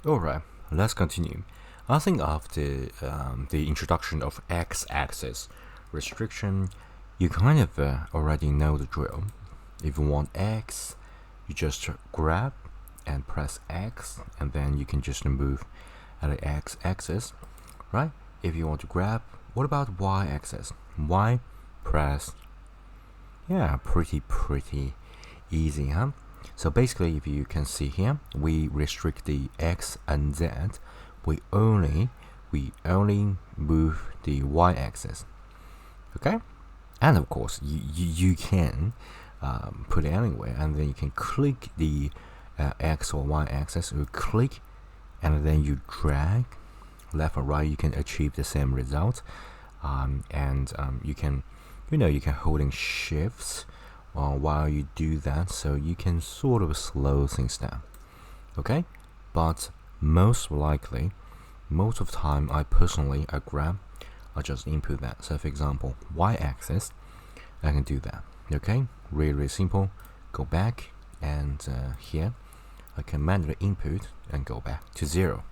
Alright, let's continue. I think after the introduction of x-axis restriction, you kind of already know the drill. If you want x, you just grab and press x, and then you can just move at the x-axis, right? If you want to grab, what about y-axis? Y, press. Yeah, pretty easy, huh? So basically, if you can see here, we restrict the x and z. We only move the y-axis. Okay, and of course, you can put it anywhere, and then you can click the x or y-axis. You click, and then you drag left or right. You can achieve the same result, you can, you can holding shifts while you do that, so you can sort of slow things down. Okay, but most likely, most of the time, I grab, I just input that. So for example, y-axis, I can do that. Okay, really simple. Go back, and here I can manually input and go back to 0.